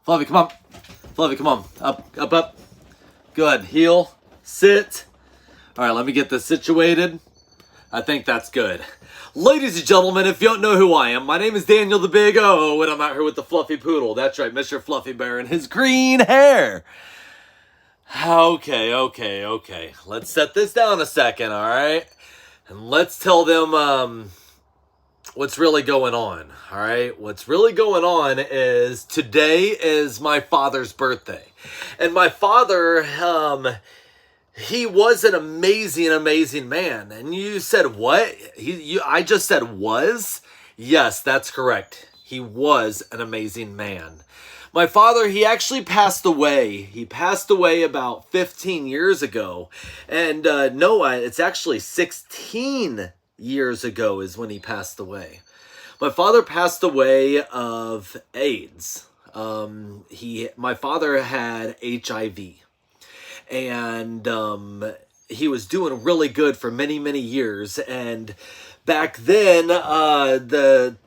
Fluffy, come on. Fluffy, come on. Up, up, up. Good. Heel. Sit. All right, let me get this situated. I think that's good. Ladies and gentlemen, if you don't know who I am, my name is Daniel the Big O, and I'm out here with the Fluffy Poodle. That's right, Mr. Fluffy Bear and his green hair. Okay. Let's set this down a second, all right? And let's tell them what's really going on, all right? What's really going on is today is my father's birthday. And my father, he was an amazing man. And you said what? I just said was? Yes, that's correct. He was an amazing man. My father, he actually passed away. He passed away about 15 years ago. And no, it's actually 16 years ago is when he passed away. My father passed away of AIDS. My father had HIV. And he was doing really good for many years. And back then, the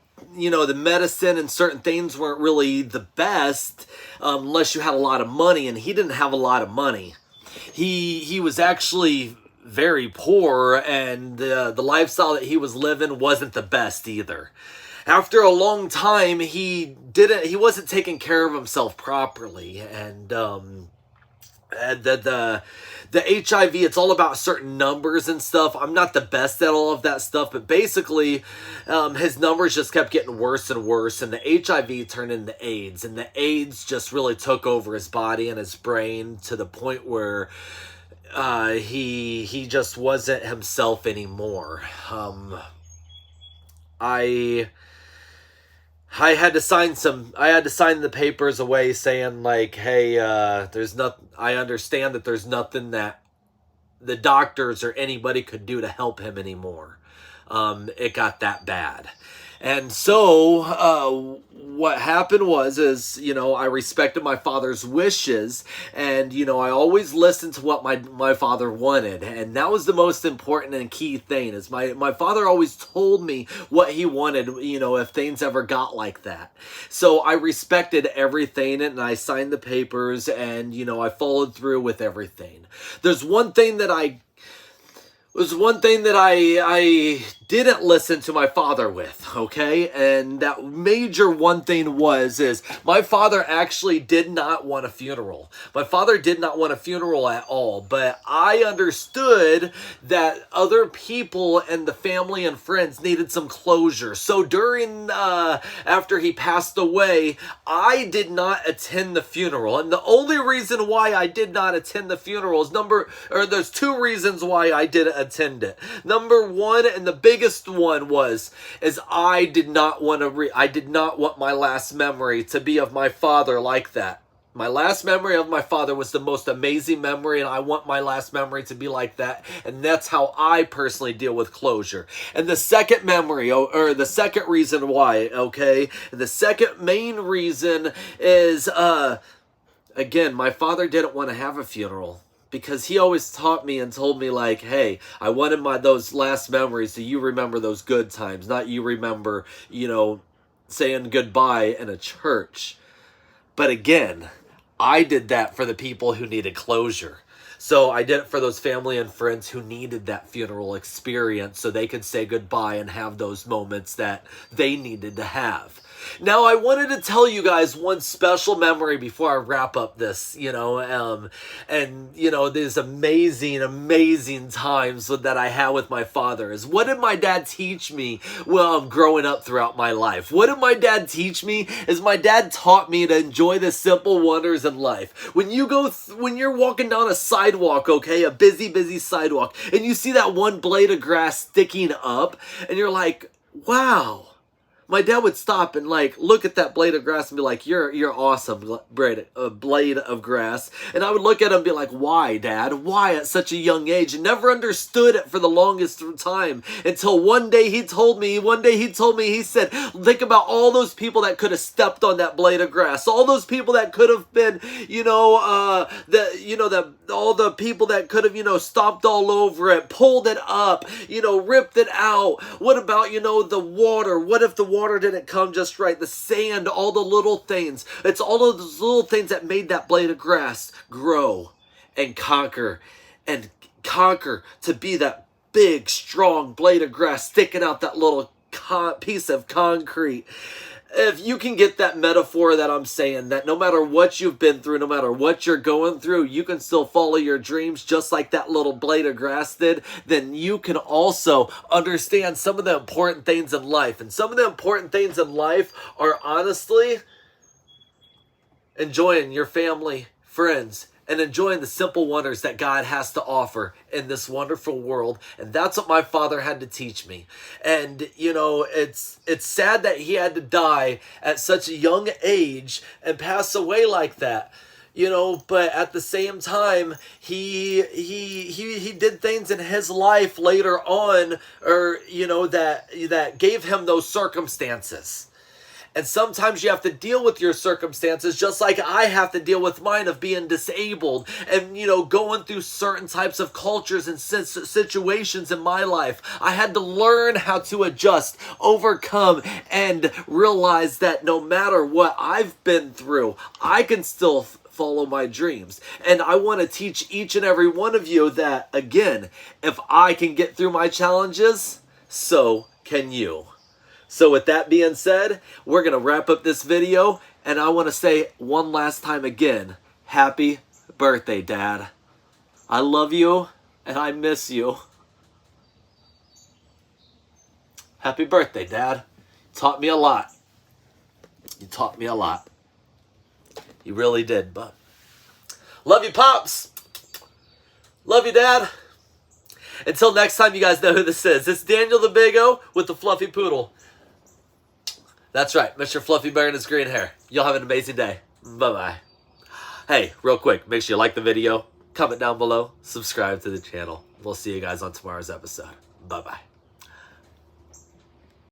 medicine and certain things weren't really the best unless you had a lot of money, and he didn't have a lot of money. He was actually very poor, and the lifestyle that he was living wasn't the best either. After a long time, he wasn't taking care of himself properly, and the HIV, it's all about certain numbers and stuff. I'm not the best at all of that stuff, but basically, his numbers just kept getting worse and worse, and the HIV turned into AIDS, and the AIDS just really took over his body and his brain to the point where he just wasn't himself anymore. I had to sign the papers away saying like, hey, I understand that there's nothing that the doctors or anybody could do to help him anymore. It got that bad. And so, what happened is, I respected my father's wishes, and, I always listened to what my father wanted, and that was the most important and key thing, is my father always told me what he wanted, if things ever got like that. So I respected everything, and I signed the papers, and, I followed through with everything. There's one thing that I didn't listen to my father with, okay? And that major one thing is my father actually did not want a funeral. My father did not want a funeral at all, but I understood that other people and the family and friends needed some closure. So after he passed away, I did not attend the funeral. And the only reason why I did not attend the funeral is there's two reasons why I didn't attend it. Number one, and the biggest one I did not want my last memory to be of my father like that. My last memory of my father was the most amazing memory, and I want my last memory to be like that, and that's how I personally deal with closure. And the second memory, or the second reason why, okay, the second main reason is, again, my father didn't want to have a funeral. Because he always taught me and told me like, hey, I wanted those last memories so you remember those good times, not you remember, saying goodbye in a church. But again, I did that for the people who needed closure. So I did it for those family and friends who needed that funeral experience so they could say goodbye and have those moments that they needed to have. Now, I wanted to tell you guys one special memory before I wrap up this, these amazing times that I had with my father is, what did my dad teach me growing up throughout my life? What did my dad teach me is my dad taught me to enjoy the simple wonders in life. When you're walking down a sidewalk, okay, a busy sidewalk, and you see that one blade of grass sticking up, and you're like, wow. My dad would stop and look at that blade of grass and be like, you're awesome, blade of grass. And I would look at him and be like, why, Dad? Why at such a young age? And never understood it for the longest time until one day he told me, he said, think about all those people that could have stepped on that blade of grass. All those people that could have been, all the people that could have, stomped all over it, pulled it up, ripped it out. What about, the water? What if the water didn't come just right, the sand, all the little things. It's all of those little things that made that blade of grass grow and conquer to be that big, strong blade of grass sticking out that little piece of concrete. If you can get that metaphor that I'm saying, that no matter what you've been through, no matter what you're going through, you can still follow your dreams just like that little blade of grass did, then you can also understand some of the important things in life. And some of the important things in life are honestly enjoying your family, friends, and enjoying the simple wonders that God has to offer in this wonderful world. And that's what my father had to teach me. And, you know, it's sad that he had to die at such a young age and pass away like that. You know, but at the same time, he did things in his life later on, or, you know, that gave him those circumstances. And sometimes you have to deal with your circumstances just like I have to deal with mine of being disabled and, you know, going through certain types of cultures and situations in my life. I had to learn how to adjust, overcome, and realize that no matter what I've been through, I can still follow my dreams. And I want to teach each and every one of you that, again, if I can get through my challenges, so can you. So with that being said, we're going to wrap up this video, and I want to say one last time again, happy birthday, Dad. I love you, and I miss you. Happy birthday, Dad. You taught me a lot. You taught me a lot. You really did, but love you, Pops. Love you, Dad. Until next time, you guys know who this is. It's Daniel the Big O with the Fluffy Poodle. That's right, Mr. Fluffy Bear and his green hair. Y'all have an amazing day. Bye-bye. Hey, real quick, make sure you like the video, comment down below, subscribe to the channel. We'll see you guys on tomorrow's episode. Bye-bye.